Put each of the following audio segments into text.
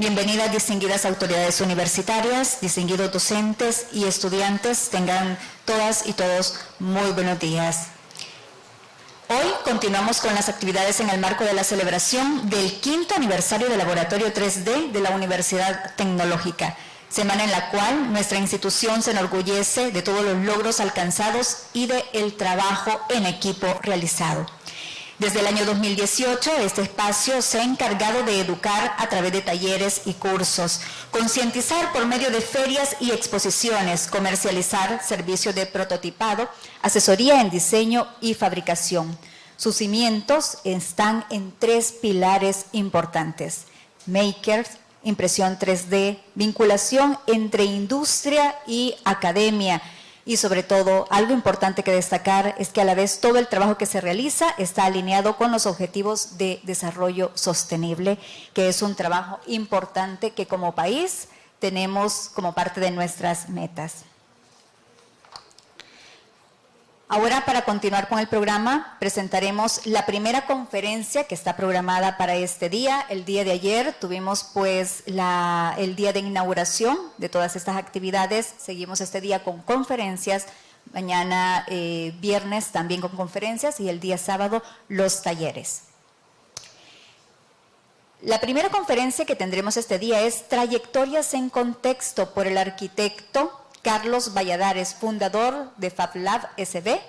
Bienvenidas distinguidas autoridades universitarias, distinguidos docentes y estudiantes. Tengan todas y todos muy buenos días. Hoy continuamos con las actividades en el marco de la celebración del 5º aniversario del Laboratorio 3D de la Universidad Tecnológica, semana en la cual nuestra institución se enorgullece de todos los logros alcanzados y del trabajo en equipo realizado. Desde el año 2018, este espacio se ha encargado de educar a través de talleres y cursos, concientizar por medio de ferias y exposiciones, comercializar servicios de prototipado, asesoría en diseño y fabricación. Sus cimientos están en 3 pilares importantes: makers, impresión 3D, vinculación entre industria y academia. Y sobre todo, algo importante que destacar es que a la vez todo el trabajo que se realiza está alineado con los objetivos de desarrollo sostenible, que es un trabajo importante que como país tenemos como parte de nuestras metas. Ahora, para continuar con el programa, presentaremos la primera conferencia que está programada para este día. El día de ayer tuvimos pues el día de inauguración de todas estas actividades. Seguimos este día con conferencias, mañana viernes también con conferencias y el día sábado los talleres. La primera conferencia que tendremos este día es Trayectorias en Contexto por el arquitecto Carlos Valladares, fundador de FabLab SB,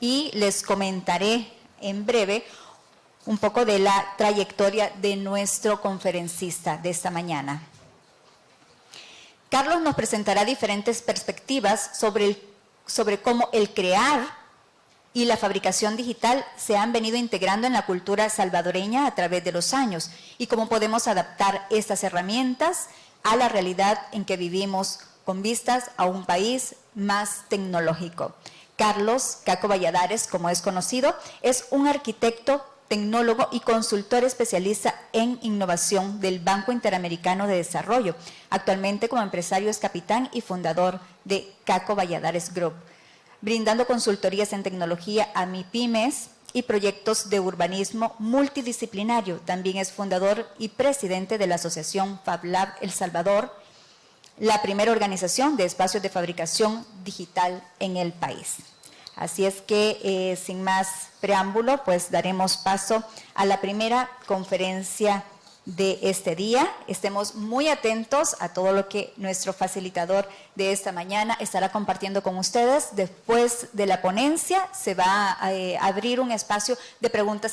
y les comentaré en breve un poco de la trayectoria de nuestro conferencista de esta mañana. Carlos nos presentará diferentes perspectivas sobre cómo el crear y la fabricación digital se han venido integrando en la cultura salvadoreña a través de los años y cómo podemos adaptar estas herramientas a la realidad en que vivimos con vistas a un país más tecnológico. Carlos Caco Valladares, como es conocido, es un arquitecto, tecnólogo y consultor especialista en innovación del Banco Interamericano de Desarrollo. Actualmente como empresario es capitán y fundador de Caco Valladares Group, brindando consultorías en tecnología a MIPYMES y proyectos de urbanismo multidisciplinario. También es fundador y presidente de la Asociación FabLab El Salvador, la primera organización de espacios de fabricación digital en el país. Así es que, sin más preámbulo, pues daremos paso a la primera conferencia de este día. Estemos muy atentos a todo lo que nuestro facilitador de esta mañana estará compartiendo con ustedes. Después de la ponencia se va a abrir un espacio de preguntas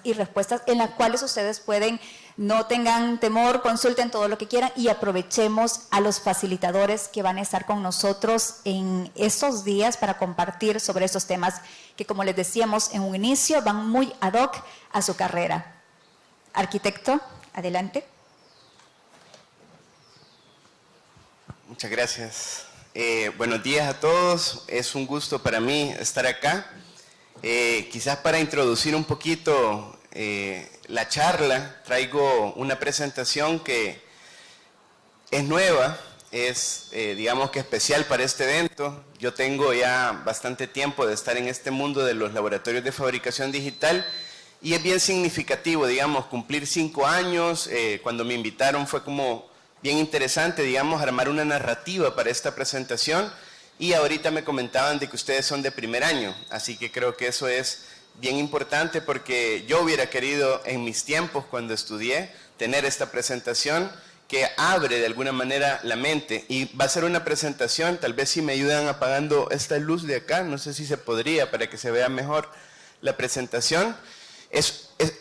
y respuestas en las cuales ustedes pueden, no tengan temor, consulten todo lo que quieran y aprovechemos a los facilitadores que van a estar con nosotros en estos días para compartir sobre estos temas que, como les decíamos en un inicio, van muy ad hoc a su carrera. Arquitecto, adelante. Muchas gracias. Buenos días a todos. Es un gusto para mí estar acá. Quizás para introducir un poquito la charla, traigo una presentación que es nueva, es digamos que especial para este evento. Yo tengo ya bastante tiempo de estar en este mundo de los laboratorios de fabricación digital y es bien significativo, digamos, cumplir 5 años. Cuando me invitaron fue como bien interesante, digamos, armar una narrativa para esta presentación y ahorita me comentaban de que ustedes son de primer año, así que creo que eso es bien importante porque yo hubiera querido en mis tiempos cuando estudié tener esta presentación que abre de alguna manera la mente y va a ser una presentación, tal vez si me ayudan apagando esta luz de acá, no sé si se podría para que se vea mejor la presentación.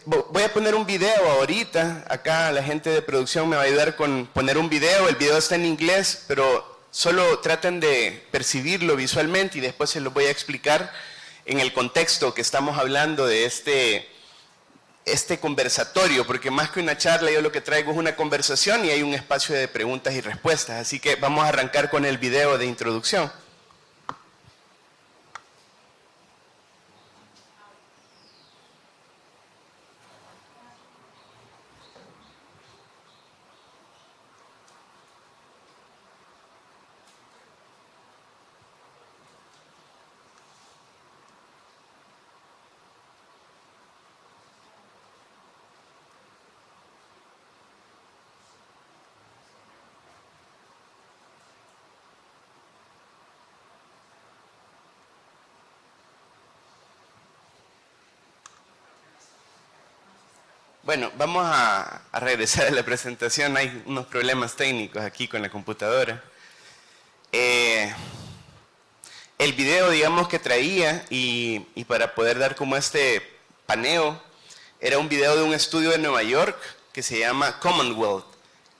Voy a poner un video ahorita, acá la gente de producción me va a ayudar con poner un video, el video está en inglés, pero solo traten de percibirlo visualmente y después se los voy a explicar en el contexto que estamos hablando de este conversatorio, porque más que una charla yo lo que traigo es una conversación y hay un espacio de preguntas y respuestas, así que vamos a arrancar con el video de introducción. Bueno, vamos a regresar a la presentación. Hay unos problemas técnicos aquí con la computadora. El video, digamos, que traía y para poder dar como este paneo, era un video de un estudio de Nueva York que se llama Commonwealth.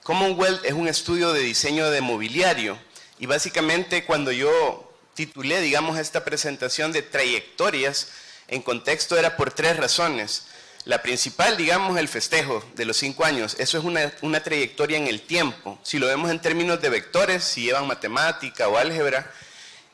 Commonwealth es un estudio de diseño de mobiliario y básicamente cuando yo titulé, digamos, esta presentación de trayectorias en contexto era por 3 razones. La principal, digamos, el festejo de los 5 años. Eso es una trayectoria en el tiempo. Si lo vemos en términos de vectores, si llevan matemática o álgebra,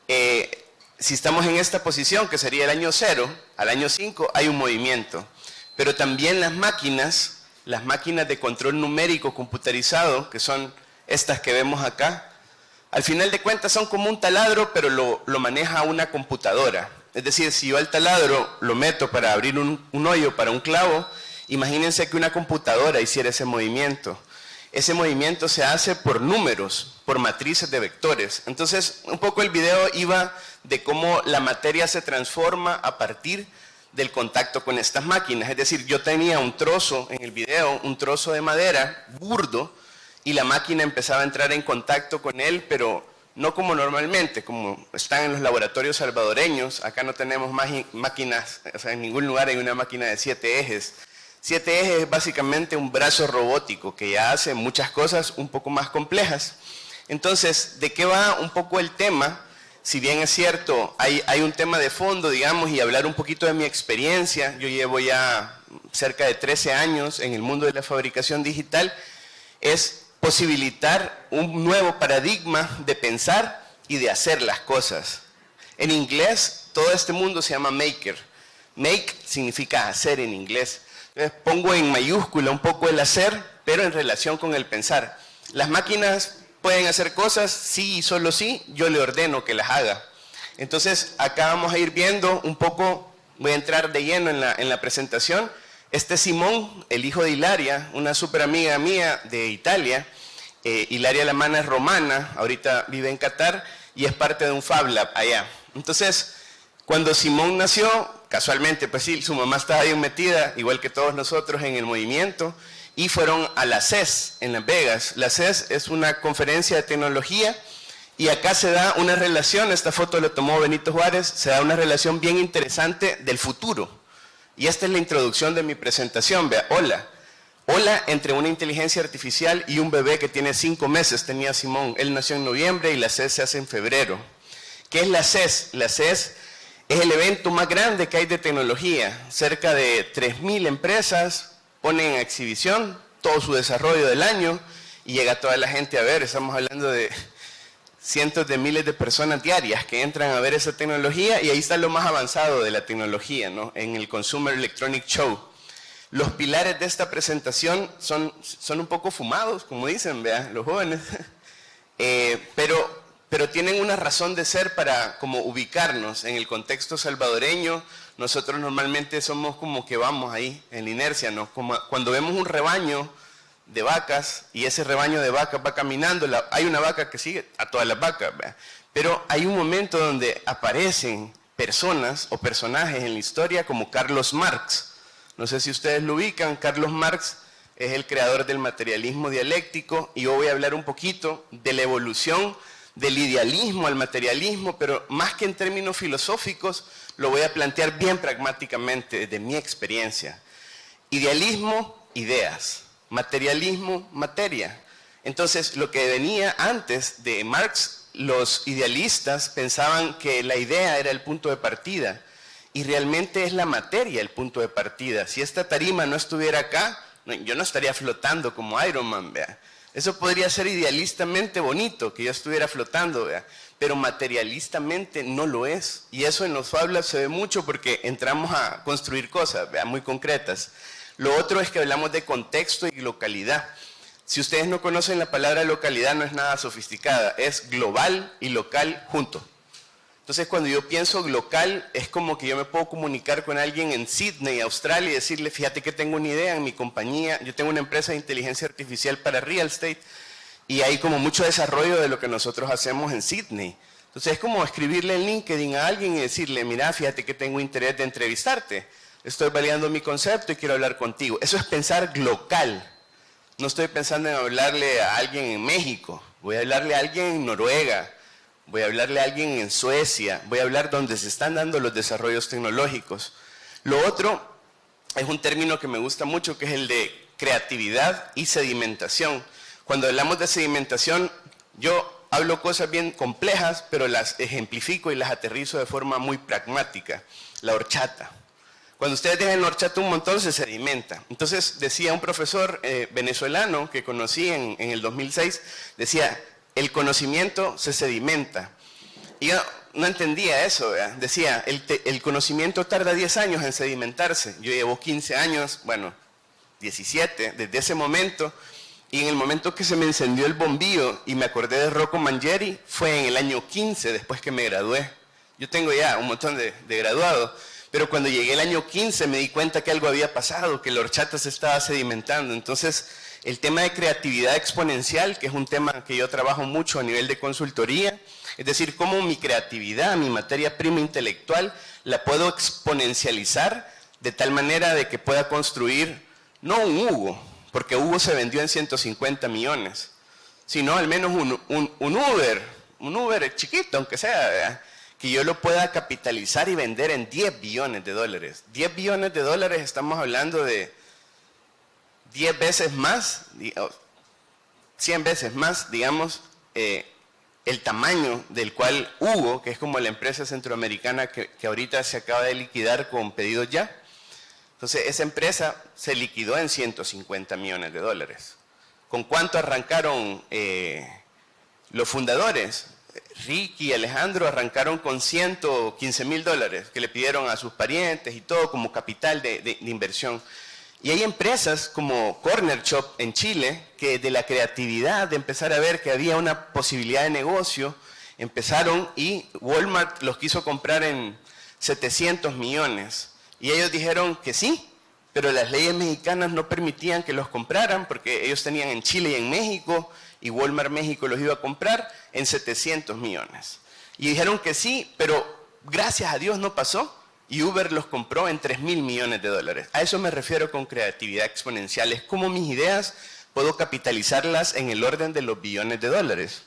si estamos en esta posición, que sería el año 0, al año 5 hay un movimiento. Pero también las máquinas de control numérico computarizado, que son estas que vemos acá, al final de cuentas son como un taladro, pero lo maneja una computadora. Es decir, si yo al taladro lo meto para abrir un hoyo para un clavo, imagínense que una computadora hiciera ese movimiento. Ese movimiento se hace por números, por matrices de vectores. Entonces, un poco el video iba de cómo la materia se transforma a partir del contacto con estas máquinas. Es decir, yo tenía un trozo en el video, un trozo de madera burdo, y la máquina empezaba a entrar en contacto con él, pero no como normalmente, como están en los laboratorios salvadoreños. Acá no tenemos máquinas, o sea, en ningún lugar hay una máquina de 7 ejes. 7 ejes es básicamente un brazo robótico que ya hace muchas cosas un poco más complejas. Entonces, ¿de qué va un poco el tema? Si bien es cierto, hay un tema de fondo, digamos, y hablar un poquito de mi experiencia. Yo llevo ya cerca de 13 años en el mundo de la fabricación digital. Es posibilitar un nuevo paradigma de pensar y de hacer las cosas. En inglés, todo este mundo se llama maker. Make significa hacer en inglés. Entonces, pongo en mayúscula un poco el hacer, pero en relación con el pensar. Las máquinas pueden hacer cosas, sí y solo sí, yo le ordeno que las haga. Entonces, acá vamos a ir viendo un poco, voy a entrar de lleno en la presentación. Este es Simón, el hijo de Hilaria, una súper amiga mía de Italia. Hilaria la Mana es romana, ahorita vive en Qatar y es parte de un Fab Lab allá. Entonces, cuando Simón nació, casualmente, pues sí, su mamá estaba bien metida, igual que todos nosotros, en el movimiento, y fueron a la CES en Las Vegas. La CES es una conferencia de tecnología y acá se da una relación, esta foto la tomó Benito Juárez, se da una relación bien interesante del futuro. Y esta es la introducción de mi presentación, vea, hola. Hola entre una inteligencia artificial y un bebé que tiene 5 meses, tenía Simón. Él nació en noviembre y la CES se hace en febrero. ¿Qué es la CES? La CES es el evento más grande que hay de tecnología. Cerca de 3.000 empresas ponen en exhibición todo su desarrollo del año y llega toda la gente a ver. Estamos hablando de cientos de miles de personas diarias que entran a ver esa tecnología y ahí está lo más avanzado de la tecnología, ¿no? En el Consumer Electronic Show. Los pilares de esta presentación son un poco fumados, como dicen, vean, los jóvenes, pero tienen una razón de ser para como ubicarnos en el contexto salvadoreño. Nosotros normalmente somos como que vamos ahí en la inercia, ¿no? Como cuando vemos un rebaño de vacas y ese rebaño de vacas va caminando, hay una vaca que sigue a todas las vacas, ¿verdad? Pero hay un momento donde aparecen personas o personajes en la historia como Carlos Marx. No sé si ustedes lo ubican. Carlos Marx es el creador del materialismo dialéctico y yo voy a hablar un poquito de la evolución del idealismo al materialismo, pero más que en términos filosóficos, lo voy a plantear bien pragmáticamente desde mi experiencia. Idealismo, ideas. Materialismo, materia. Entonces, lo que venía antes de Marx, los idealistas pensaban que la idea era el punto de partida y realmente es la materia el punto de partida. Si esta tarima no estuviera acá, yo no estaría flotando como Iron Man, ¿vea? Eso podría ser idealistamente bonito, que yo estuviera flotando, ¿vea? Pero materialistamente no lo es. Y eso en los Fab Labs se ve mucho porque entramos a construir cosas, ¿vea? Muy concretas. Lo otro es que hablamos de contexto y localidad. Si ustedes no conocen la palabra localidad, no es nada sofisticada, es global y local junto. Entonces, cuando yo pienso local, es como que yo me puedo comunicar con alguien en Sydney, Australia, y decirle, fíjate que tengo una idea en mi compañía, yo tengo una empresa de inteligencia artificial para real estate, y hay como mucho desarrollo de lo que nosotros hacemos en Sydney. Entonces, es como escribirle en LinkedIn a alguien y decirle, mira, fíjate que tengo interés de entrevistarte. estoy validando mi concepto y quiero hablar contigo. Eso es pensar local. No estoy pensando en hablarle a alguien en México, voy a hablarle a alguien en Noruega, voy a hablarle a alguien en Suecia, voy a hablar donde se están dando los desarrollos tecnológicos. Lo otro es un término que me gusta mucho, que es el de creatividad y sedimentación. Cuando hablamos de sedimentación, yo hablo cosas bien complejas, pero las ejemplifico y las aterrizo de forma muy pragmática. La horchata. Cuando ustedes dejan la horchata un montón, se sedimenta. Entonces, decía un profesor venezolano que conocí en el 2006, decía, el conocimiento se sedimenta. Y yo no entendía eso, ¿verdad? Decía, el conocimiento tarda 10 años en sedimentarse. Yo llevo 15 años, bueno, 17, desde ese momento. Y en el momento que se me encendió el bombillo y me acordé de Rocco Mangieri, fue en el año 15, después que me gradué. Yo tengo ya un montón de graduados. Pero cuando llegué el año 15 me di cuenta que algo había pasado, que la horchata se estaba sedimentando. Entonces, el tema de creatividad exponencial, que es un tema que yo trabajo mucho a nivel de consultoría, es decir, cómo mi creatividad, mi materia prima intelectual, la puedo exponencializar de tal manera de que pueda construir, no un Hugo, porque Hugo se vendió en 150 millones, sino al menos un Uber chiquito, aunque sea, ¿verdad? Que yo lo pueda capitalizar y vender en 10 billones de dólares. 10 billones de dólares, estamos hablando de 10 veces más, 100 veces más, digamos, el tamaño del cual Hugo, que es como la empresa centroamericana que ahorita se acaba de liquidar con Pedidos Ya. Entonces, esa empresa se liquidó en 150 millones de dólares. ¿Con cuánto arrancaron los fundadores? Ricky y Alejandro arrancaron con $115,000 que le pidieron a sus parientes y todo como capital de inversión. Y hay empresas como Corner Shop en Chile que de la creatividad de empezar a ver que había una posibilidad de negocio, empezaron y Walmart los quiso comprar en 700 millones. Y ellos dijeron que sí, pero las leyes mexicanas no permitían que los compraran porque ellos tenían en Chile y en México y Walmart México los iba a comprar en 700 millones. Y dijeron que sí, pero gracias a Dios no pasó y Uber los compró en 3,000 millones de dólares. A eso me refiero con creatividad exponencial. Es como mis ideas puedo capitalizarlas en el orden de los billones de dólares.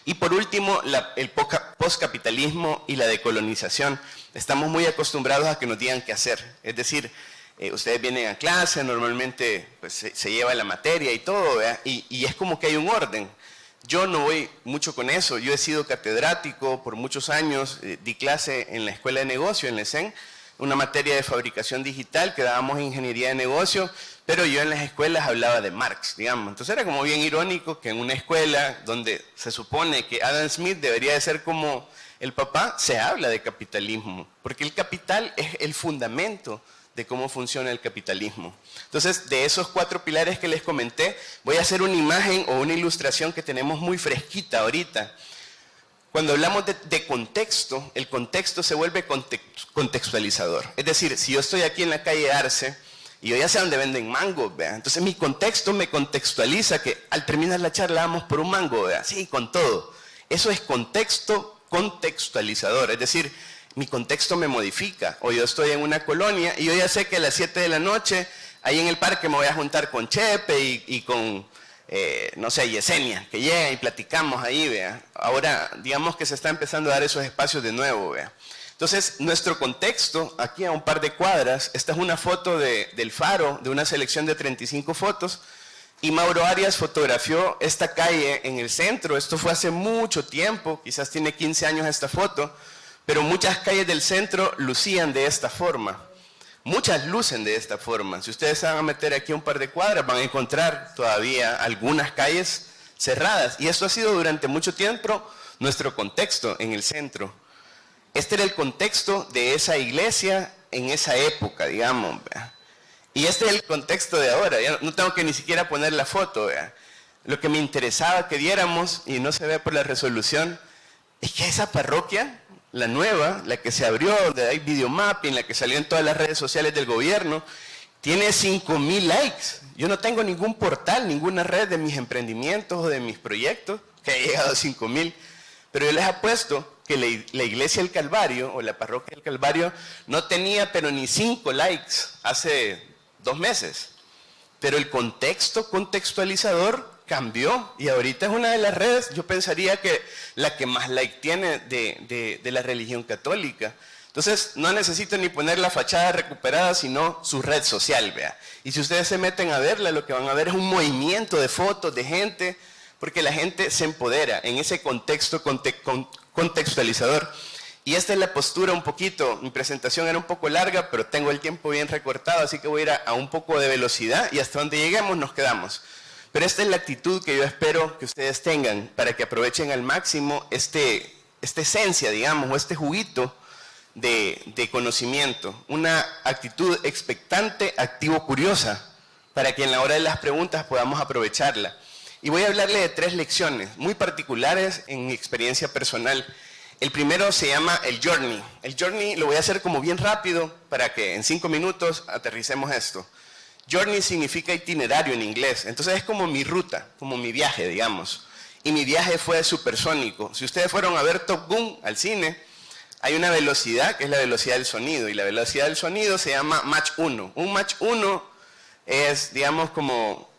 Y por último, el postcapitalismo y la decolonización. Estamos muy acostumbrados a que nos digan qué hacer. Es decir, ustedes vienen a clase, normalmente pues, se lleva la materia y todo, ¿verdad? Y es como que hay un orden. Yo no voy mucho con eso. Yo he sido catedrático por muchos años, di clase en la Escuela de Negocio, en la ESEN, una materia de fabricación digital que dábamos ingeniería de negocio, pero yo en las escuelas hablaba de Marx, digamos. Entonces era como bien irónico que en una escuela donde se supone que Adam Smith debería de ser como el papá, se habla de capitalismo, porque el capital es el fundamento de cómo funciona el capitalismo. Entonces, de esos 4 pilares que les comenté, voy a hacer una imagen o una ilustración que tenemos muy fresquita ahorita. Cuando hablamos de contexto, el contexto se vuelve contextualizador. Es decir, si yo estoy aquí en la calle Arce, y yo ya sé dónde venden mango, ¿vea? Entonces mi contexto me contextualiza que al terminar la charla vamos por un mango, ¿vea? Sí, con todo. Eso es contexto contextualizador, es decir, mi contexto me modifica. O yo estoy en una colonia y yo ya sé que a las 7 de la noche, ahí en el parque me voy a juntar con Chepe y con, no sé, Yesenia, que llega y platicamos ahí, ¿vea? Ahora, digamos que se está empezando a dar esos espacios de nuevo, ¿vea? Entonces, nuestro contexto, aquí a un par de cuadras, esta es una foto del Faro, de una selección de 35 fotos, y Mauro Arias fotografió esta calle en el centro. Esto fue hace mucho tiempo, quizás tiene 15 años esta foto, pero muchas calles del centro lucían de esta forma. Muchas lucen de esta forma. Si ustedes se van a meter aquí a un par de cuadras, van a encontrar todavía algunas calles cerradas. Y esto ha sido durante mucho tiempo nuestro contexto en el centro. Este era el contexto de esa iglesia en esa época, digamos, ¿vea? Y este es el contexto de ahora. Ya no tengo que ni siquiera poner la foto, ¿vea? Lo que me interesaba que diéramos, y no se ve por la resolución, es que esa parroquia, la nueva, la que se abrió, donde hay videomapping, la que salió en todas las redes sociales del gobierno, tiene 5,000 likes. Yo no tengo ningún portal, ninguna red de mis emprendimientos o de mis proyectos que haya llegado a 5,000. Pero yo les apuesto que la iglesia del Calvario, o la parroquia del Calvario, no tenía pero ni 5 likes hace 2 meses. Pero el contextualizador cambió y ahorita es una de las redes, yo pensaría que la que más like tiene de la religión católica. Entonces no necesito ni poner la fachada recuperada, sino su red social, vea. Y si ustedes se meten a verla, lo que van a ver es un movimiento de fotos, de gente, porque la gente se empodera en ese contexto contextualizador. Y esta es la postura un poquito, mi presentación era un poco larga, pero tengo el tiempo bien recortado, así que voy a ir a un poco de velocidad y hasta donde lleguemos nos quedamos. Pero esta es la actitud que yo espero que ustedes tengan para que aprovechen al máximo esta esencia, digamos, o este juguito de conocimiento. Una actitud expectante, activo-curiosa, para que en la hora de las preguntas podamos aprovecharla. Y voy a hablarle de 3 lecciones muy particulares en mi experiencia personal. El primero se llama el journey. El journey lo voy a hacer como bien rápido para que en 5 minutos aterricemos esto. Journey significa itinerario en inglés, entonces es como mi ruta, como mi viaje, digamos. Y mi viaje fue supersónico. Si ustedes fueron a ver Top Gun al cine, hay una velocidad que es la velocidad del sonido, y la velocidad del sonido se llama Mach 1. Un Mach 1 es, digamos, como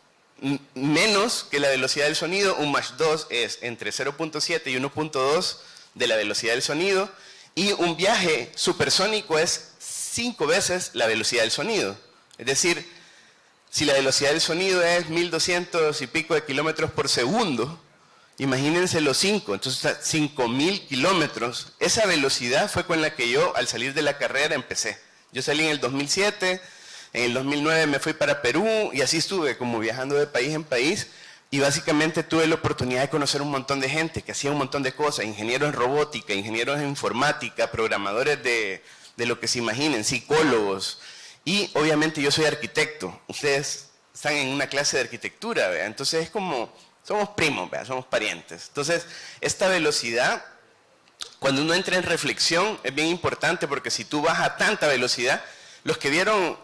menos que la velocidad del sonido, un Mach 2 es entre 0.7 y 1.2 de la velocidad del sonido, y un viaje supersónico es 5 veces la velocidad del sonido. Es decir, si la velocidad del sonido es 1200 y pico de kilómetros por segundo, imagínense los 5, entonces 5000 kilómetros. Esa velocidad fue con la que yo al salir de la carrera empecé. Yo salí en el 2007, en el 2009 me fui para Perú y así estuve como viajando de país en país. Y básicamente tuve la oportunidad de conocer un montón de gente que hacía un montón de cosas, ingenieros en robótica, ingenieros en informática, programadores de lo que se imaginen, psicólogos. Y obviamente yo soy arquitecto, ustedes están en una clase de arquitectura, ¿verdad? Entonces es como, somos primos, ¿verdad? Somos parientes. Entonces esta velocidad, cuando uno entra en reflexión, es bien importante porque si tú vas a tanta velocidad, los que vieron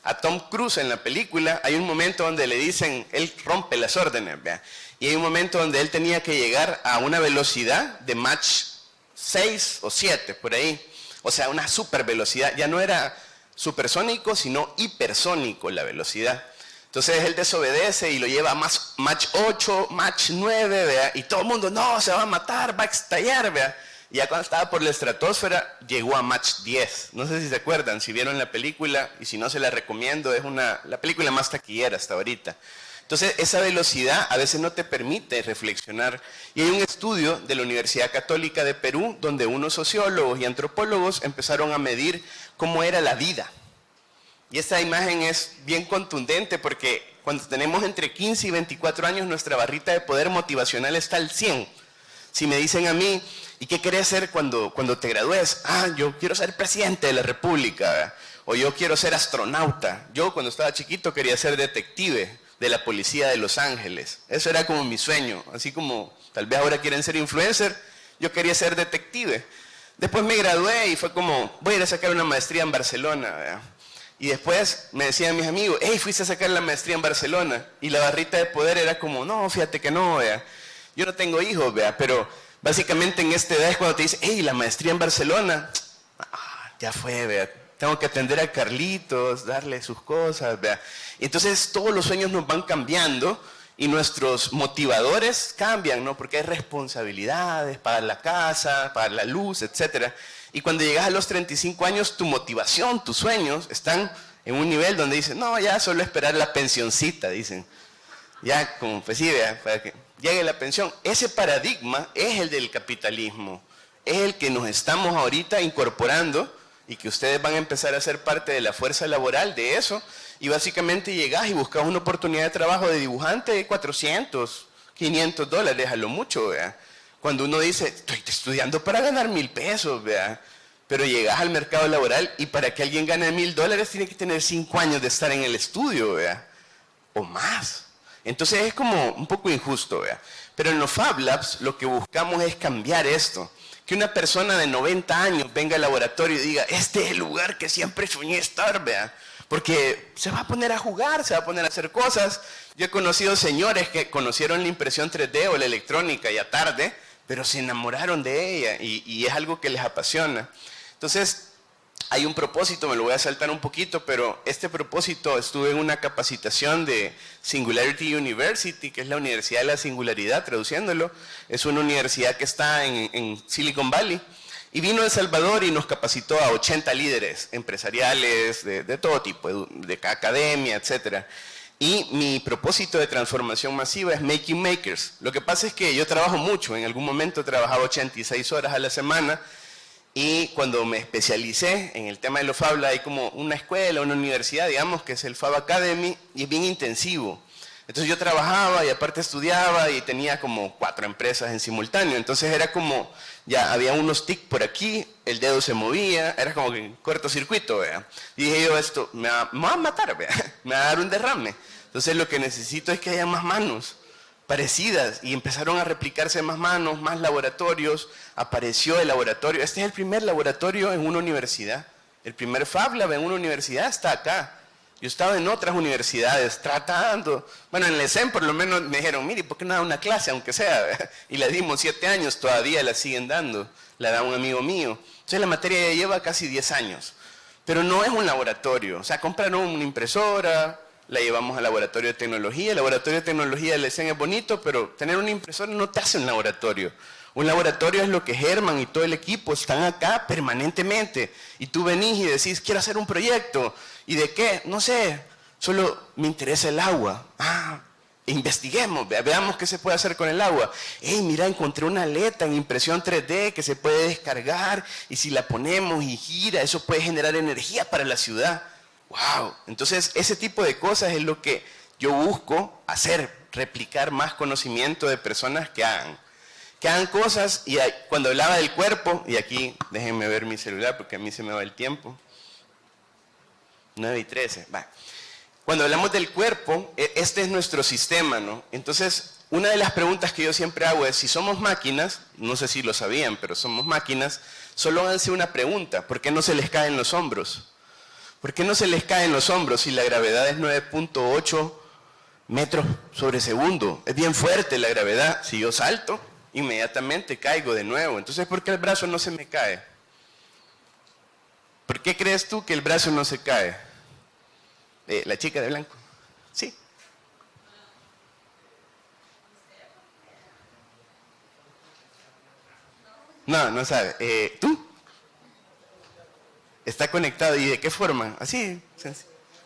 a Tom Cruise en la película, hay un momento donde le dicen, él rompe las órdenes, ¿verdad? Y hay un momento donde él tenía que llegar a una velocidad de Mach 6 o 7, por ahí. O sea, una super velocidad. Ya no era supersónico, sino hipersónico la velocidad. Entonces él desobedece y lo lleva a Mach 8, Mach 9, ¿verdad? Y todo el mundo, no, se va a matar, va a estallar, ¿verdad? Y ya cuando estaba por la estratosfera, llegó a Mach 10. No sé si se acuerdan, si vieron la película, y si no se la recomiendo, es la película más taquillera hasta ahorita. Entonces, esa velocidad a veces no te permite reflexionar. Y hay un estudio de la Universidad Católica de Perú, donde unos sociólogos y antropólogos empezaron a medir cómo era la vida. Y esta imagen es bien contundente porque cuando tenemos entre 15 y 24 años, nuestra barrita de poder motivacional está al 100. Si me dicen a mí, ¿y qué querés ser cuando te gradúes? Ah, yo quiero ser presidente de la República, ¿verdad? O yo quiero ser astronauta. Yo cuando estaba chiquito quería ser detective de la policía de Los Ángeles. Eso era como mi sueño. Así como tal vez ahora quieren ser influencer, yo quería ser detective. Después me gradué y fue como, voy a ir a sacar una maestría en Barcelona, ¿verdad? Y después me decían mis amigos, hey, fuiste a sacar la maestría en Barcelona. Y la barrita de poder era como, no, fíjate que no, ¿verdad? Yo no tengo hijos, ¿verdad? Pero básicamente en esta edad es cuando te dicen, hey, la maestría en Barcelona, ya fue, ¿verdad? Tengo que atender a Carlitos, darle sus cosas, ¿verdad? Entonces todos los sueños nos van cambiando y nuestros motivadores cambian, ¿no? Porque hay responsabilidades, pagar la casa, pagar la luz, etc. Y cuando llegas a los 35 años, tu motivación, tus sueños están en un nivel donde dicen, no, ya solo esperar la pensioncita, dicen. Ya, como pues sí, ¿verdad? Para que llegue la pensión. Ese paradigma es el del capitalismo, es el que nos estamos ahorita incorporando y que ustedes van a empezar a ser parte de la fuerza laboral de eso, y básicamente llegás y buscas una oportunidad de trabajo de dibujante de 400, 500 dólares a lo mucho, ¿verdad? Cuando uno dice, estoy estudiando para ganar 1000 pesos, ¿verdad? Pero llegas al mercado laboral y para que alguien gane 1000 dólares tiene que tener 5 años de estar en el estudio, ¿verdad? O más. Entonces es como un poco injusto, ¿verdad? Pero en los Fab Labs lo que buscamos es cambiar esto. Que una persona de 90 años venga al laboratorio y diga, este es el lugar que siempre soñé estar, ¿verdad? Porque se va a poner a jugar, se va a poner a hacer cosas. Yo he conocido señores que conocieron la impresión 3D o la electrónica ya tarde, pero se enamoraron de ella y es algo que les apasiona. Entonces, hay un propósito, me lo voy a saltar un poquito, pero este propósito, estuve en una capacitación de Singularity University, que es la Universidad de la Singularidad, traduciéndolo. Es una universidad que está en Silicon Valley. Y vino a El Salvador y nos capacitó a 80 líderes empresariales de todo tipo, de academia, etc. Y mi propósito de transformación masiva es Making Makers. Lo que pasa es que yo trabajo mucho, en algún momento trabajaba 86 horas a la semana, y cuando me especialicé en el tema de los Fab Lab, hay como una escuela, una universidad, digamos, que es el Fab Academy, y es bien intensivo. Entonces yo trabajaba y aparte estudiaba y tenía como 4 empresas en simultáneo. Entonces era como, ya había unos tics por aquí, el dedo se movía, era como que cortocircuito, ¿vea? Y dije yo, esto me va a matar, ¿vea? Me va a dar un derrame. Entonces lo que necesito es que haya más manos parecidas, y empezaron a replicarse más manos, más laboratorios. Apareció el laboratorio. Este es el primer laboratorio en una universidad. El primer Fab Lab en una universidad está acá. Yo estaba en otras universidades tratando, bueno, en el ESEM por lo menos me dijeron, mire, ¿por qué no da una clase, aunque sea? Y la dimos 7 años, todavía la siguen dando, la da un amigo mío. Entonces la materia ya lleva casi 10 años, pero no es un laboratorio. O sea, compraron una impresora, la llevamos al laboratorio de tecnología. El laboratorio de tecnología del ESEM es bonito, pero tener una impresora no te hace un laboratorio. Un laboratorio es lo que Germán y todo el equipo están acá permanentemente. Y tú venís y decís, quiero hacer un proyecto. ¿Y de qué? No sé, solo me interesa el agua. Investiguemos, veamos qué se puede hacer con el agua. Hey, mira, encontré una aleta en impresión 3D que se puede descargar, y si la ponemos y gira, eso puede generar energía para la ciudad. ¡Wow! Entonces, ese tipo de cosas es lo que yo busco hacer, replicar más conocimiento de personas que hagan cosas. Y cuando hablaba del cuerpo, y aquí déjenme ver mi celular porque a mí se me va el tiempo, 9:13, va. Cuando hablamos del cuerpo, este es nuestro sistema, ¿no? Entonces, una de las preguntas que yo siempre hago es, si somos máquinas, no sé si lo sabían, pero somos máquinas, solo háganse una pregunta: ¿por qué no se les caen los hombros? ¿Por qué no se les caen los hombros si la gravedad es 9.8 metros sobre segundo? Es bien fuerte la gravedad. Si yo salto, inmediatamente caigo de nuevo. Entonces, ¿por qué el brazo no se me cae? ¿Por qué crees tú que el brazo no se cae? La chica de blanco. Sí. No sabe. ¿Tú? Está conectado. ¿Y de qué forma? Así,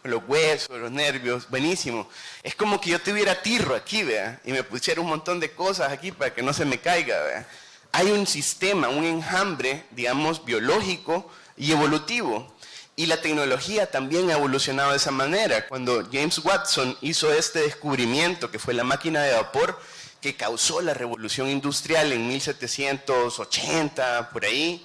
los huesos, los nervios, buenísimo. Es como que yo tuviera tirro aquí, vea, y me pusiera un montón de cosas aquí para que no se me caiga, vea. Hay un sistema, un enjambre, digamos, biológico y evolutivo. Y la tecnología también ha evolucionado de esa manera. Cuando James Watson hizo este descubrimiento, que fue la máquina de vapor, que causó la revolución industrial en 1780, por ahí,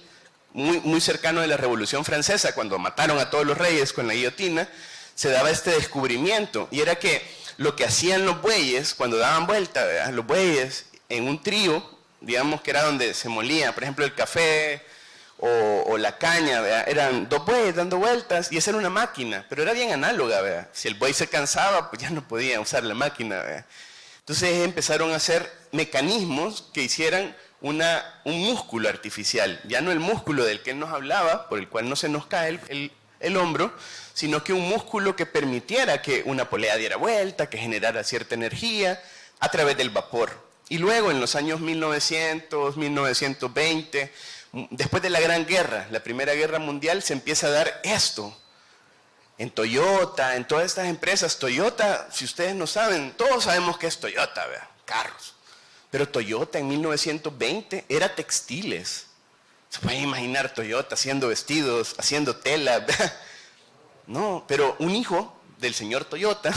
muy cercano de la Revolución Francesa, cuando mataron a todos los reyes con la guillotina, se daba este descubrimiento. Y era que lo que hacían los bueyes, cuando daban vuelta, ¿verdad?, los bueyes en un trío, digamos que era donde se molía, por ejemplo, el café o la caña, ¿verdad?, eran 2 bueyes dando vueltas, y esa era una máquina, pero era bien análoga, ¿verdad? Si el buey se cansaba, pues ya no podía usar la máquina, ¿verdad? Entonces empezaron a hacer mecanismos que hicieran un músculo artificial, ya no el músculo del que él nos hablaba, por el cual no se nos cae el hombro, sino que un músculo que permitiera que una polea diera vuelta, que generara cierta energía a través del vapor. Y luego en los años 1900, 1920, después de la Gran Guerra, la Primera Guerra Mundial, se empieza a dar esto. En Toyota, en todas estas empresas, Toyota, si ustedes no saben, todos sabemos que es Toyota, ¿verdad?, carros. Pero Toyota en 1920 era textiles. ¿Se pueden imaginar Toyota haciendo vestidos, haciendo tela, ¿verdad? No, pero un hijo del señor Toyota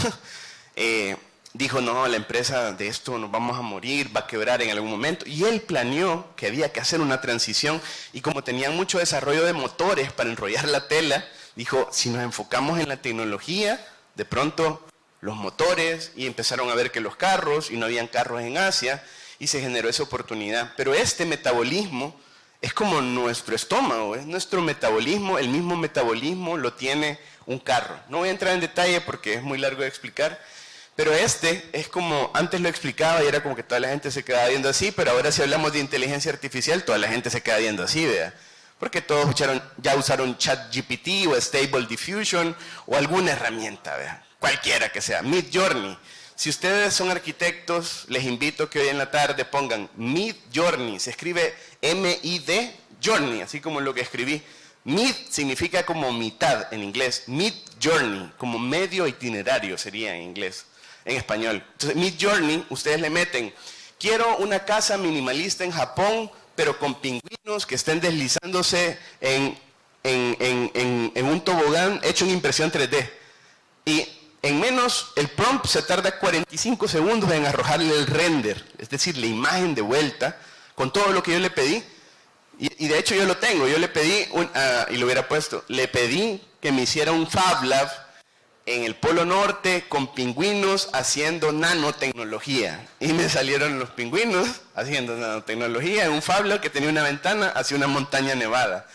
dijo, no, la empresa de esto nos vamos a morir, va a quebrar en algún momento. Y él planeó que había que hacer una transición, y como tenían mucho desarrollo de motores para enrollar la tela, dijo, si nos enfocamos en la tecnología, de pronto los motores, y empezaron a ver que los carros, y no habían carros en Asia, y se generó esa oportunidad. Pero este metabolismo es como nuestro estómago, es nuestro metabolismo, el mismo metabolismo lo tiene un carro. No voy a entrar en detalle porque es muy largo de explicar, Pero este es como, antes lo explicaba y era como que toda la gente se quedaba viendo así, pero ahora si hablamos de inteligencia artificial, toda la gente se queda viendo así, ¿vea? Porque todos ya usaron ChatGPT o Stable Diffusion o alguna herramienta, ¿vea? Cualquiera que sea, Midjourney. Si ustedes son arquitectos, les invito que hoy en la tarde pongan Midjourney, se escribe M-I-D, Journey, así como lo que escribí. Mid significa como mitad en inglés, Midjourney, como medio itinerario sería en inglés. En español. Entonces, Midjourney, ustedes le meten, quiero una casa minimalista en Japón, pero con pingüinos que estén deslizándose en un tobogán hecho en impresión 3D. Y en menos, el prompt se tarda 45 segundos en arrojarle el render, es decir, la imagen de vuelta, con todo lo que yo le pedí. Y de hecho yo lo tengo, yo le pedí, y lo hubiera puesto, le pedí que me hiciera un Fab Lab en el Polo Norte con pingüinos haciendo nanotecnología. Y me salieron los pingüinos haciendo nanotecnología en un Fab Lab que tenía una ventana hacia una montaña nevada.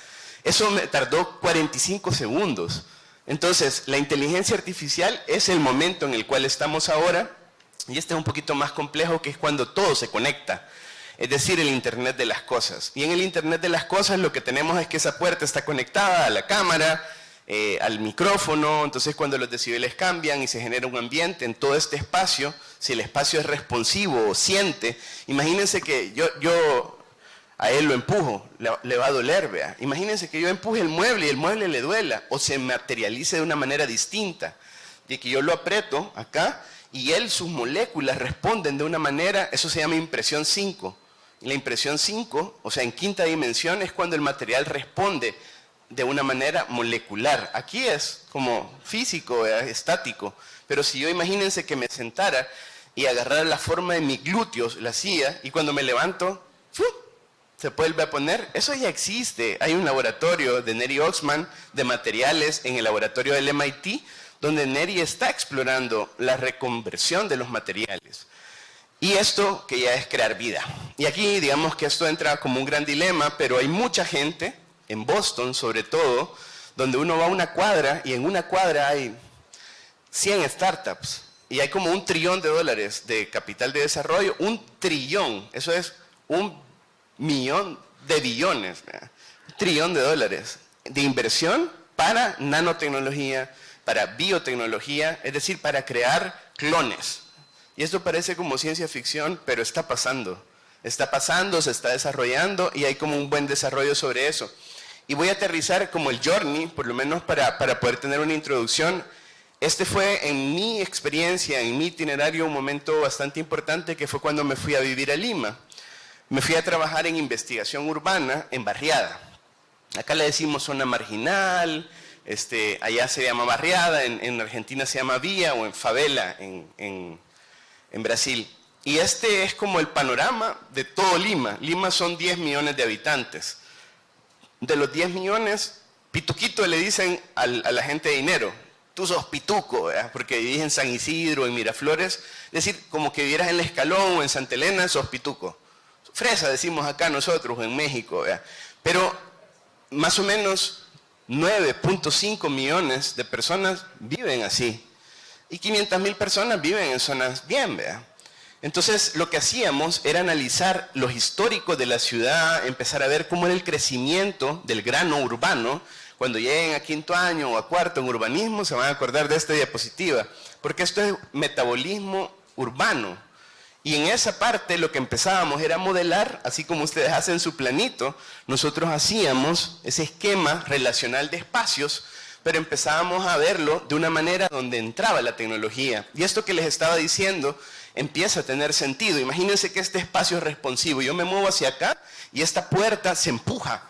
Eso me tardó 45 segundos. Entonces, la inteligencia artificial es el momento en el cual estamos ahora, y este es un poquito más complejo, que es cuando todo se conecta. Es decir, el Internet de las cosas. Y en el Internet de las cosas lo que tenemos es que esa puerta está conectada a la cámara, al micrófono, entonces cuando los decibeles cambian y se genera un ambiente en todo este espacio, si el espacio es responsivo o siente, imagínense que yo a él lo empujo, le va a doler, vea. Imagínense que yo empuje el mueble y el mueble le duela o se materialice de una manera distinta, de que yo lo aprieto acá y él, sus moléculas responden de una manera, eso se llama impresión 5. Y la impresión 5, o sea, en quinta dimensión, es cuando el material responde de una manera molecular. Aquí es como físico, estático, pero si yo imagínense que me sentara y agarrara la forma de mis glúteos, la hacía, y cuando me levanto, ¡fum!, se vuelve a poner. Eso ya existe. Hay un laboratorio de Neri Oxman de materiales en el laboratorio del MIT, donde Neri está explorando la reconversión de los materiales. Y esto que ya es crear vida. Y aquí digamos que esto entra como un gran dilema, pero hay mucha gente, en Boston sobre todo, donde uno va a una cuadra y en una cuadra hay 100 startups y hay como $1 trillón de capital de desarrollo, 1 trillón, eso es 1 millón de billones, $1 trillón de inversión para nanotecnología, para biotecnología, es decir, para crear clones. Y esto parece como ciencia ficción, pero está pasando. Está pasando, se está desarrollando y hay como un buen desarrollo sobre eso. Y voy a aterrizar como el journey, por lo menos para poder tener una introducción. Este fue en mi experiencia, en mi itinerario, un momento bastante importante que fue cuando me fui a vivir a Lima. Me fui a trabajar en investigación urbana en barriada. Acá le decimos zona marginal, allá se llama barriada, en Argentina se llama vía o en favela en Brasil. Y este es como el panorama de todo Lima. Lima son 10 millones de habitantes. De los 10 millones, pituquito le dicen a la gente de dinero. Tú sos pituco, ¿verdad? Porque vivís en San Isidro, en Miraflores. Es decir, como que vivieras en El Escalón o en Santa Elena, sos pituco. Fresa decimos acá nosotros, en México, ¿verdad? Pero más o menos 9.5 millones de personas viven así. Y 500.000 personas viven en zonas bien, ¿verdad? Entonces, lo que hacíamos era analizar los históricos de la ciudad, empezar a ver cómo era el crecimiento del grano urbano. Cuando lleguen a quinto año o a cuarto en urbanismo, se van a acordar de esta diapositiva, porque esto es metabolismo urbano. Y en esa parte lo que empezábamos era modelar, así como ustedes hacen su planito, nosotros hacíamos ese esquema relacional de espacios, pero empezábamos a verlo de una manera donde entraba la tecnología. Y esto que les estaba diciendo empieza a tener sentido. Imagínense que este espacio es responsivo. Yo me muevo hacia acá y esta puerta se empuja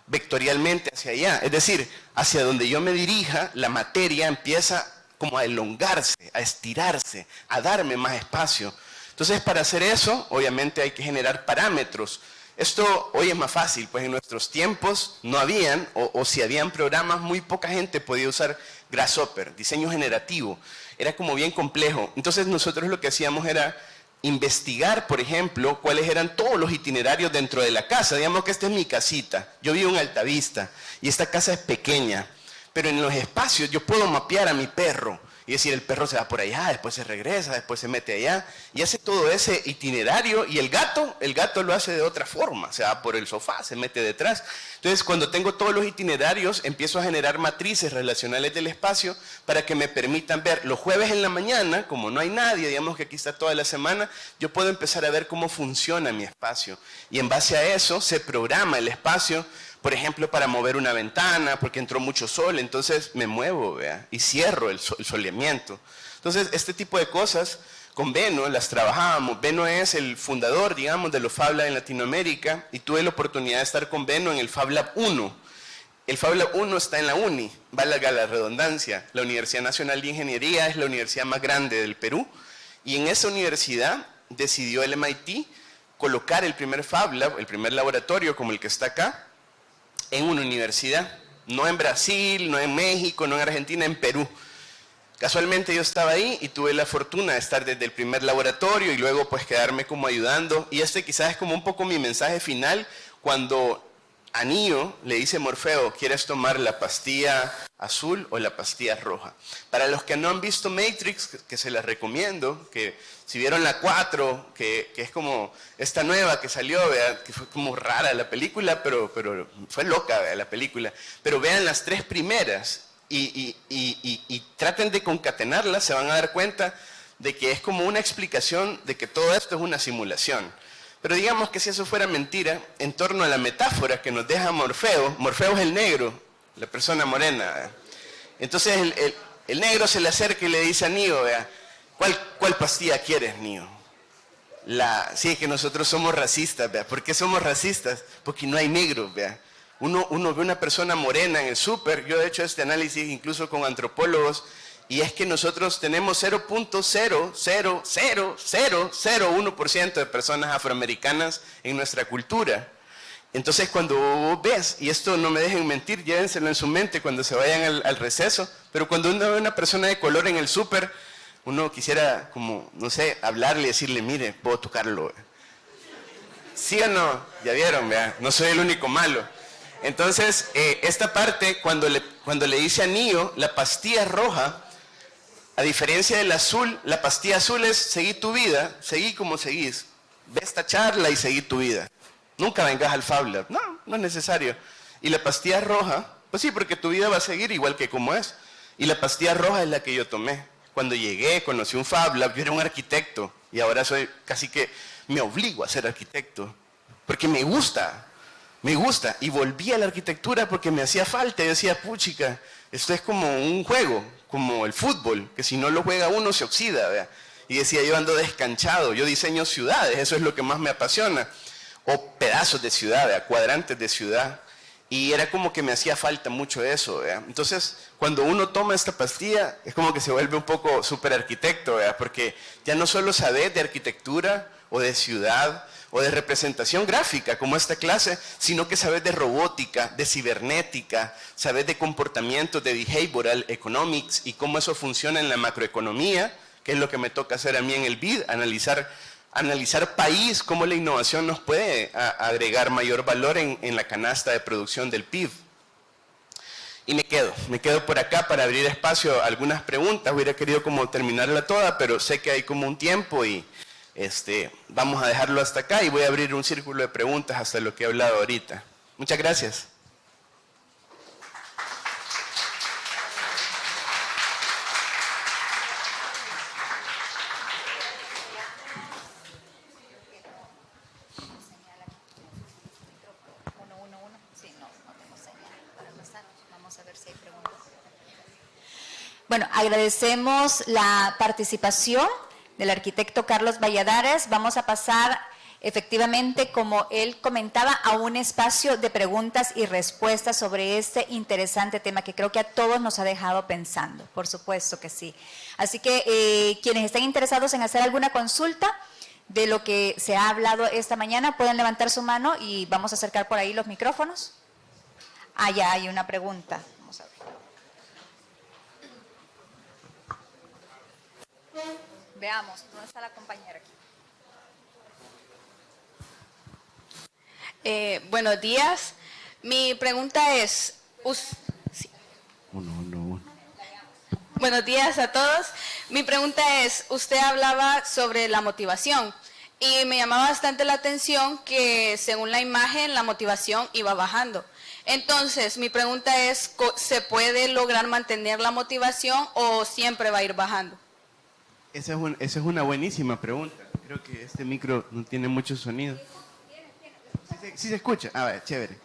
vectorialmente hacia allá. Es decir, hacia donde yo me dirija, la materia empieza como a elongarse, a estirarse, a darme más espacio. Entonces, para hacer eso, obviamente hay que generar parámetros. Esto hoy es más fácil, pues en nuestros tiempos no habían, o si habían programas, muy poca gente podía usar Grasshopper, diseño generativo. Era como bien complejo. Entonces nosotros lo que hacíamos era investigar, por ejemplo, cuáles eran todos los itinerarios dentro de la casa. Digamos que esta es mi casita, yo vivo en Altavista y esta casa es pequeña, pero en los espacios yo puedo mapear a mi perro y decir, el perro se va por allá, después se regresa, después se mete allá, y hace todo ese itinerario, y el gato lo hace de otra forma, se va por el sofá, se mete detrás. Entonces, cuando tengo todos los itinerarios, empiezo a generar matrices relacionales del espacio para que me permitan ver los jueves en la mañana, como no hay nadie, digamos que aquí está toda la semana, yo puedo empezar a ver cómo funciona mi espacio, y en base a eso se programa el espacio. Por ejemplo, para mover una ventana, porque entró mucho sol, entonces me muevo, ¿vea? Y cierro el soleamiento. Entonces, este tipo de cosas con Beno las trabajábamos. Beno es el fundador, digamos, de los Fab Lab en Latinoamérica, y tuve la oportunidad de estar con Beno en el Fab Lab 1. El Fab Lab 1 está en la UNI, valga la redundancia. La Universidad Nacional de Ingeniería es la universidad más grande del Perú, y en esa universidad decidió el MIT colocar el primer Fab Lab, el primer laboratorio como el que está acá, en una universidad, no en Brasil, no en México, no en Argentina, en Perú. Casualmente yo estaba ahí y tuve la fortuna de estar desde el primer laboratorio y luego pues quedarme como ayudando. Y este quizás es como un poco mi mensaje final cuando a Neo le dice Morfeo, ¿quieres tomar la pastilla azul o la pastilla roja? Para los que no han visto Matrix, que se las recomiendo, que si vieron la 4, que es como esta nueva que salió, ¿verdad? Que fue como rara la película, pero fue loca, ¿verdad? La película. Pero vean las 3 primeras y traten de concatenarlas, se van a dar cuenta de que es como una explicación de que todo esto es una simulación. Pero digamos que si eso fuera mentira, en torno a la metáfora que nos deja Morfeo, Morfeo es el negro, la persona morena, ¿verdad? Entonces el negro se le acerca y le dice a Neo, ¿verdad? ¿Cuál pastilla quieres, Neo? Sí, que nosotros somos racistas, ¿verdad? ¿Por qué somos racistas? Porque no hay negros, ¿verdad? Uno ve una persona morena en el súper, yo he hecho este análisis incluso con antropólogos, y es que nosotros tenemos 0.0000001% de personas afroamericanas en nuestra cultura. Entonces cuando vos ves, y esto no me dejen mentir, llévenselo en su mente cuando se vayan al receso, pero cuando uno ve una persona de color en el súper, uno quisiera como, no sé, hablarle y decirle, mire, puedo tocarlo. ¿Sí o no? Ya vieron, ¿verdad? No soy el único malo. Entonces, esta parte, cuando le dice a Neo, la pastilla roja, a diferencia del azul, la pastilla azul es seguí tu vida, seguí como seguís. Ve esta charla y seguí tu vida. Nunca vengas al Fab Lab. No es necesario. Y la pastilla roja, pues sí, porque tu vida va a seguir igual que como es. Y la pastilla roja es la que yo tomé. Cuando llegué, conocí un Fab Lab, yo era un arquitecto. Y ahora soy casi que me obligo a ser arquitecto. Porque me gusta. Y volví a la arquitectura porque me hacía falta. Yo decía, puchica, esto es como un juego, como el fútbol, que si no lo juega uno se oxida, ¿verdad? Y decía, yo ando descanchado, yo diseño ciudades, eso es lo que más me apasiona. O pedazos de ciudad, ¿verdad? Cuadrantes de ciudad. Y era como que me hacía falta mucho eso, ¿verdad? Entonces, cuando uno toma esta pastilla, es como que se vuelve un poco súper arquitecto, ¿verdad? Porque ya no solo sabes de arquitectura o de ciudad, o de representación gráfica como esta clase, sino que sabes de robótica, de cibernética, sabes de comportamientos, de behavioral economics y cómo eso funciona en la macroeconomía, que es lo que me toca hacer a mí en el BID, analizar país, cómo la innovación nos puede agregar mayor valor en la canasta de producción del PIB. Y me quedo por acá para abrir espacio a algunas preguntas. Hubiera querido como terminarla toda, pero sé que hay como un tiempo y vamos a dejarlo hasta acá y voy a abrir un círculo de preguntas hasta lo que he hablado ahorita. Muchas gracias. Bueno, agradecemos la participación del arquitecto Carlos Valladares. Vamos a pasar efectivamente, como él comentaba, a un espacio de preguntas y respuestas sobre este interesante tema que creo que a todos nos ha dejado pensando, por supuesto que sí. Así que quienes estén interesados en hacer alguna consulta de lo que se ha hablado esta mañana, pueden levantar su mano y vamos a acercar por ahí los micrófonos. Ah, ya hay una pregunta. Vamos a ver. Veamos, ¿dónde está la compañera aquí? Buenos días. Mi pregunta es... Sí. Uno. Buenos días a todos. Mi pregunta es, usted hablaba sobre la motivación y me llamaba bastante la atención que según la imagen la motivación iba bajando. Entonces, mi pregunta es, ¿se puede lograr mantener la motivación o siempre va a ir bajando? Esa es una buenísima pregunta. Creo que este micro no tiene mucho sonido. ¿Sí se escucha? A ver, chévere.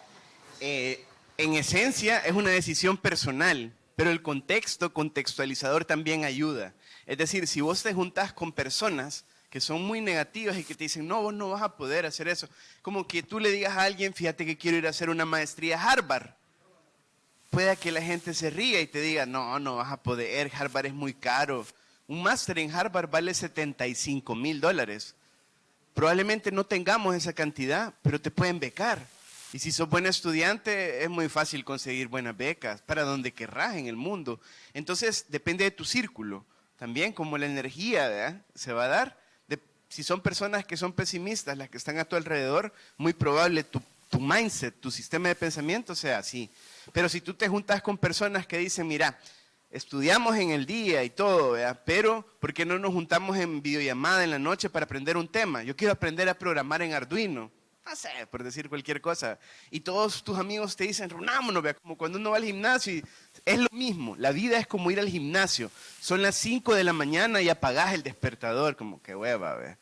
En esencia es una decisión personal, pero el contextualizador también ayuda. Es decir, si vos te juntás con personas que son muy negativas y que te dicen, no, vos no vas a poder hacer eso. Como que tú le digas a alguien, fíjate que quiero ir a hacer una maestría a Harvard. Pueda que la gente se ría y te diga, no, no vas a poder, Harvard es muy caro. Un máster en Harvard vale $75,000. Probablemente no tengamos esa cantidad, pero te pueden becar. Y si sos buen estudiante, es muy fácil conseguir buenas becas para donde querrás en el mundo. Entonces, depende de tu círculo. También como la energía, ¿verdad?, se va a dar. Si son personas que son pesimistas, las que están a tu alrededor, muy probable tu mindset, tu sistema de pensamiento sea así. Pero si tú te juntas con personas que dicen, mira, estudiamos en el día y todo, ¿verdad?, pero ¿por qué no nos juntamos en videollamada en la noche para aprender un tema? Yo quiero aprender a programar en Arduino. No sé, por decir cualquier cosa. Y todos tus amigos te dicen, reunámonos, ¿vea?, como cuando uno va al gimnasio. Y es lo mismo, la vida es como ir al gimnasio. Son las 5 de la mañana y apagás el despertador, como que hueva, ¿vea?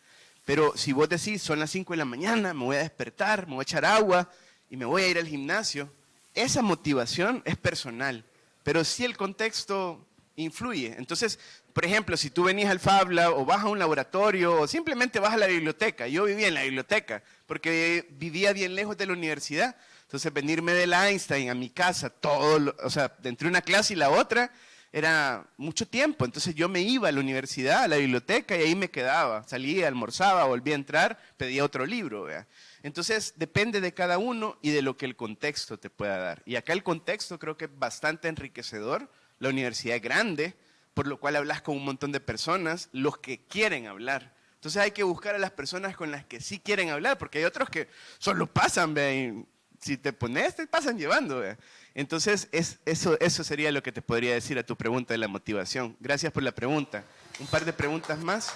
Pero si vos decís, son las 5 de la mañana, me voy a despertar, me voy a echar agua y me voy a ir al gimnasio, esa motivación es personal. Pero sí el contexto influye. Entonces, por ejemplo, si tú venís al Fabla o vas a un laboratorio o simplemente vas a la biblioteca. Yo vivía en la biblioteca porque vivía bien lejos de la universidad. Entonces, venirme de la Einstein a mi casa, o sea, entre una clase y la otra, era mucho tiempo. Entonces, yo me iba a la universidad, a la biblioteca y ahí me quedaba. Salía, almorzaba, volvía a entrar, pedía otro libro, ¿vea? Entonces, depende de cada uno y de lo que el contexto te pueda dar. Y acá el contexto creo que es bastante enriquecedor. La universidad es grande, por lo cual hablas con un montón de personas, los que quieren hablar. Entonces hay que buscar a las personas con las que sí quieren hablar, porque hay otros que solo pasan, ¿ve? Y si te pones, te pasan llevando, ¿ve? Entonces, eso sería lo que te podría decir a tu pregunta de la motivación. Gracias por la pregunta. Un par de preguntas más.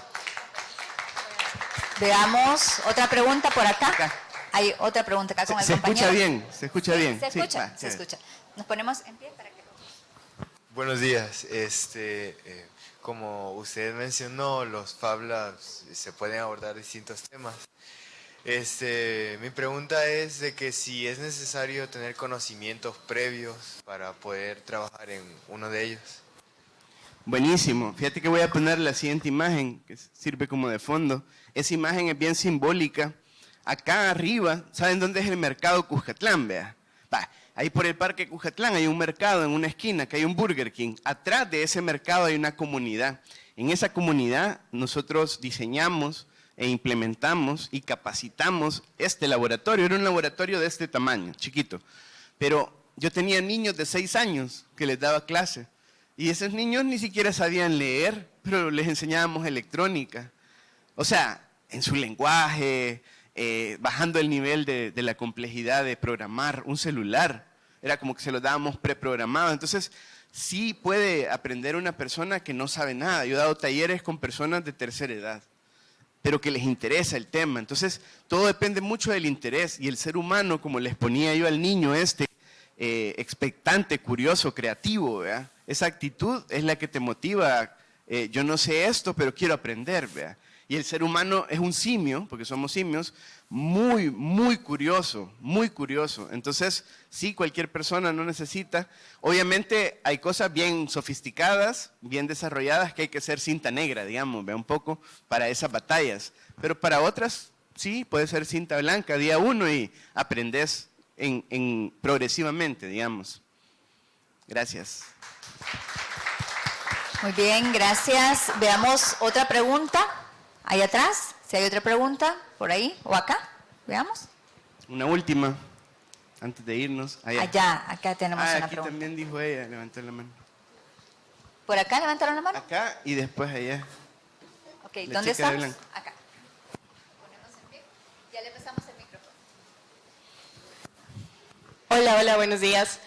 Veamos, otra pregunta por acá. Hay otra pregunta acá con el compañero. Se escucha bien. Se escucha, se escucha. Nos ponemos en pie para que... Buenos días. Como usted mencionó, los Fab Labs se pueden abordar distintos temas. Mi pregunta es de que si es necesario tener conocimientos previos para poder trabajar en uno de ellos. Buenísimo. Fíjate que voy a poner la siguiente imagen, que sirve como de fondo. Esa imagen es bien simbólica. Acá arriba, ¿saben dónde es el mercado Cuscatlán? Vea. Ahí por el parque Cuscatlán hay un mercado en una esquina, que hay un Burger King. Atrás de ese mercado hay una comunidad. En esa comunidad nosotros diseñamos e implementamos y capacitamos este laboratorio. Era un laboratorio de este tamaño, chiquito. Pero yo tenía niños de 6 años que les daba clase. Y esos niños ni siquiera sabían leer, pero les enseñábamos electrónica. O sea, en su lenguaje, bajando el nivel de la complejidad de programar un celular. Era como que se lo dábamos preprogramado. Entonces, sí puede aprender una persona que no sabe nada. Yo he dado talleres con personas de tercera edad, pero que les interesa el tema. Entonces, todo depende mucho del interés. Y el ser humano, como les ponía yo al niño expectante, curioso, creativo, ¿verdad? Esa actitud es la que te motiva. Yo no sé esto, pero quiero aprender, ¿verdad? Y el ser humano es un simio, porque somos simios, muy, muy curioso, muy curioso. Entonces, sí, cualquier persona no necesita. Obviamente hay cosas bien sofisticadas, bien desarrolladas, que hay que ser cinta negra, digamos, ¿ve? Un poco para esas batallas. Pero para otras, sí, puede ser cinta blanca, día 1 y aprendes progresivamente, digamos. Gracias. Muy bien, gracias. Veamos otra pregunta. Ahí atrás, si hay otra pregunta, por ahí o acá, veamos. Una última, antes de irnos. Allá, acá tenemos una aquí pregunta. También dijo ella, levantó la mano. ¿Por acá levantaron la mano? Acá y después allá. Ok, La ¿dónde chica de estamos? blanco. Acá. Ponemos en pie. Ya le pasamos el micrófono. Hola, buenos días.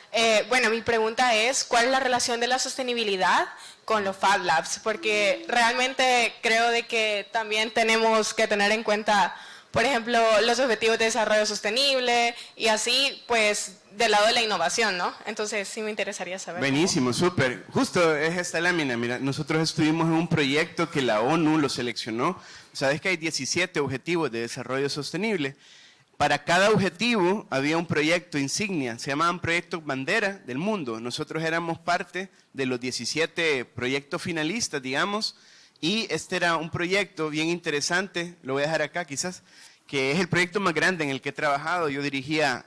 Bueno, mi pregunta es, ¿cuál es la relación de la sostenibilidad con los Fab Labs? Porque realmente creo de que también tenemos que tener en cuenta, por ejemplo, los objetivos de desarrollo sostenible y así, pues, del lado de la innovación, ¿no? Entonces, sí me interesaría saber. Buenísimo, súper. Justo es esta lámina. Mira, nosotros estuvimos en un proyecto que la ONU lo seleccionó. Sabes que hay 17 objetivos de desarrollo sostenible. Para cada objetivo había un proyecto insignia, se llamaban proyectos bandera del mundo. Nosotros éramos parte de los 17 proyectos finalistas, digamos, y este era un proyecto bien interesante, lo voy a dejar acá quizás, que es el proyecto más grande en el que he trabajado. Yo dirigía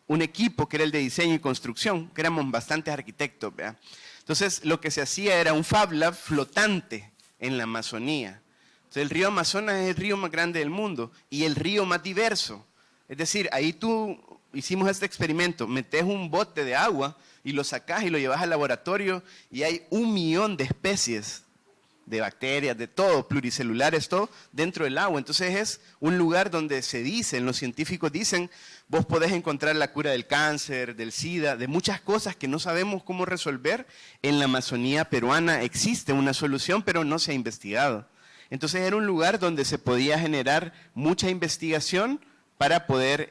un equipo que era el de diseño y construcción, que éramos bastantes arquitectos, ¿verdad? Entonces, lo que se hacía era un Fab Lab flotante en la Amazonía. Entonces, el río Amazonas es el río más grande del mundo y el río más diverso. Es decir, ahí hicimos este experimento, metes un bote de agua y lo sacas y lo llevas al laboratorio y hay 1 millón de especies de bacterias, de todo, pluricelulares, todo, dentro del agua. Entonces es un lugar donde se dicen, los científicos dicen, vos podés encontrar la cura del cáncer, del SIDA, de muchas cosas que no sabemos cómo resolver. En la Amazonía peruana existe una solución, pero no se ha investigado. Entonces era un lugar donde se podía generar mucha investigación para poder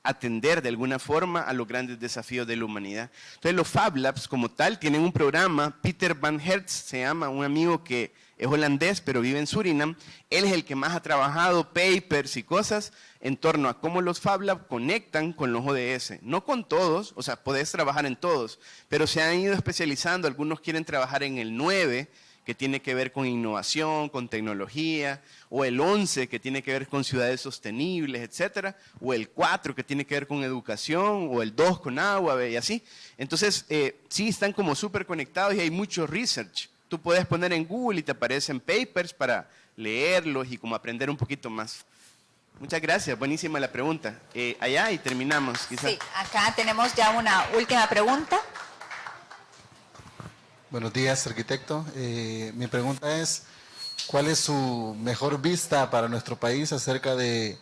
atender de alguna forma a los grandes desafíos de la humanidad. Entonces los Fab Labs como tal tienen un programa, Peter Van Hertz se llama, un amigo que es holandés pero vive en Surinam, él es el que más ha trabajado papers y cosas en torno a cómo los Fab Labs conectan con los ODS. No con todos, o sea, podés trabajar en todos, pero se han ido especializando, algunos quieren trabajar en el 9, que tiene que ver con innovación, con tecnología, o el 11 que tiene que ver con ciudades sostenibles, etcétera, o el 4 que tiene que ver con educación, o el 2 con agua, y así. Entonces, sí están como súper conectados y hay mucho research. Tú puedes poner en Google y te aparecen papers para leerlos y como aprender un poquito más. Muchas gracias, buenísima la pregunta. Allá y terminamos, quizás. Sí, acá tenemos ya una última pregunta. Buenos días, arquitecto. Mi pregunta es, ¿cuál es su mejor vista para nuestro país acerca de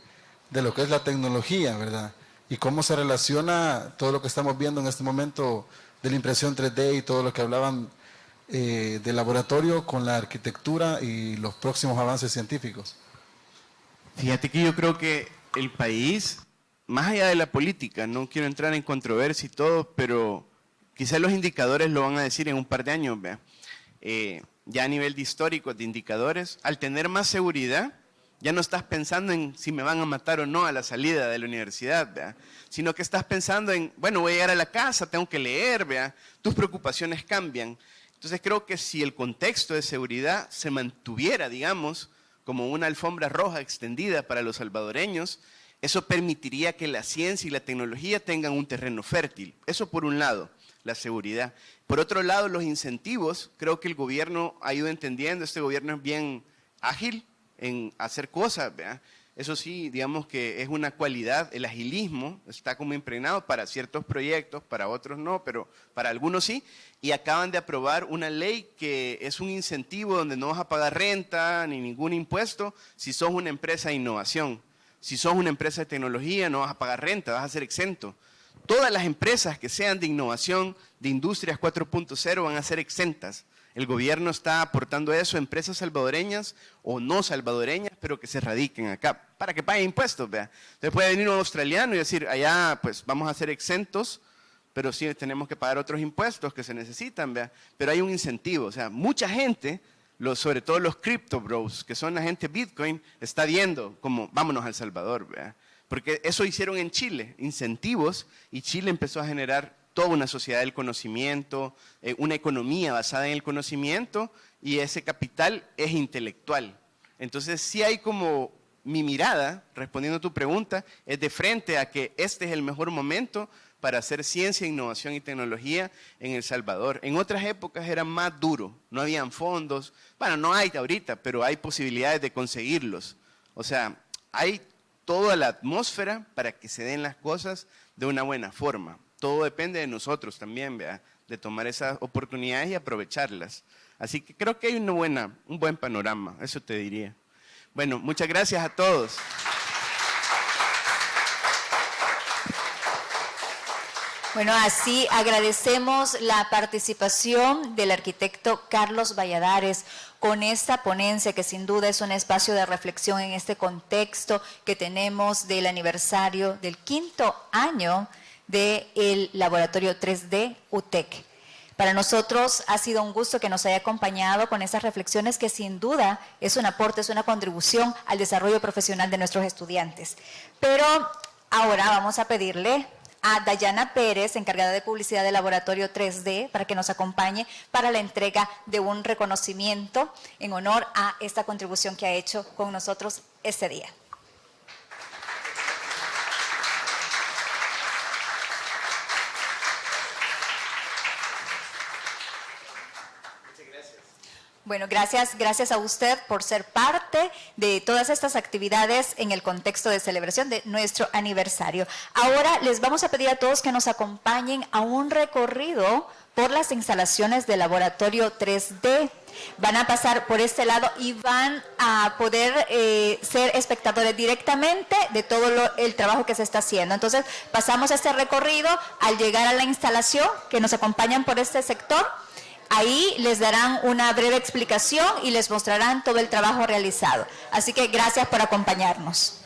lo que es la tecnología, verdad? Y cómo se relaciona todo lo que estamos viendo en este momento de la impresión 3D y todo lo que hablaban del laboratorio con la arquitectura y los próximos avances científicos. Fíjate que yo creo que el país, más allá de la política, no quiero entrar en controversia y todo, pero quizás los indicadores lo van a decir en un par de años, ¿vea? Ya a nivel de históricos, de indicadores, al tener más seguridad, ya no estás pensando en si me van a matar o no a la salida de la universidad, ¿vea? Sino que estás pensando en, bueno, voy a llegar a la casa, tengo que leer, ¿vea? Tus preocupaciones cambian. Entonces creo que si el contexto de seguridad se mantuviera, digamos, como una alfombra roja extendida para los salvadoreños, eso permitiría que la ciencia y la tecnología tengan un terreno fértil. Eso por un lado, la seguridad. Por otro lado, los incentivos, creo que el gobierno ha ido entendiendo, este gobierno es bien ágil en hacer cosas, ¿verdad? Eso sí, digamos que es una cualidad, el agilismo está como impregnado para ciertos proyectos, para otros no, pero para algunos sí, y acaban de aprobar una ley que es un incentivo donde no vas a pagar renta ni ningún impuesto si sos una empresa de innovación. Si sos una empresa de tecnología no vas a pagar renta, vas a ser exento. Todas las empresas que sean de innovación, de industrias 4.0 van a ser exentas. El gobierno está aportando eso a empresas salvadoreñas o no salvadoreñas, pero que se radiquen acá, para que paguen impuestos, ¿vea? Entonces puede venir un australiano y decir, allá pues vamos a ser exentos, pero sí tenemos que pagar otros impuestos que se necesitan, ¿vea? Pero hay un incentivo, o sea, mucha gente, sobre todo los crypto bros, que son la gente Bitcoin, está viendo como vámonos a El Salvador, ¿vea? Porque eso hicieron en Chile, incentivos, y Chile empezó a generar toda una sociedad del conocimiento, una economía basada en el conocimiento, y ese capital es intelectual. Entonces sí hay como, mi mirada, respondiendo a tu pregunta, es de frente a que este es el mejor momento para hacer ciencia, innovación y tecnología en El Salvador. En otras épocas era más duro, no habían fondos, bueno, no hay ahorita, pero hay posibilidades de conseguirlos. O sea, hay toda la atmósfera para que se den las cosas de una buena forma. Todo depende de nosotros también, ¿verdad? De tomar esas oportunidades y aprovecharlas. Así que creo que hay un buen panorama, eso te diría. Bueno, muchas gracias a todos. Bueno, así agradecemos la participación del arquitecto Carlos Valladares con esta ponencia que sin duda es un espacio de reflexión en este contexto que tenemos del aniversario del 5º año del Laboratorio 3D UTEC. Para nosotros ha sido un gusto que nos haya acompañado con esas reflexiones que sin duda es un aporte, es una contribución al desarrollo profesional de nuestros estudiantes. Pero ahora vamos a pedirle a Dayana Pérez, encargada de publicidad del Laboratorio 3D, para que nos acompañe para la entrega de un reconocimiento en honor a esta contribución que ha hecho con nosotros este día. Bueno, gracias a usted por ser parte de todas estas actividades en el contexto de celebración de nuestro aniversario. Ahora les vamos a pedir a todos que nos acompañen a un recorrido por las instalaciones del Laboratorio 3D. Van a pasar por este lado y van a poder ser espectadores directamente de todo el trabajo que se está haciendo. Entonces, pasamos este recorrido al llegar a la instalación, que nos acompañan por este sector. Ahí les darán una breve explicación y les mostrarán todo el trabajo realizado. Así que gracias por acompañarnos.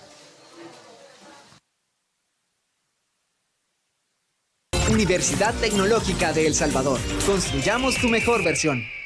Universidad Tecnológica de El Salvador. Construyamos tu mejor versión.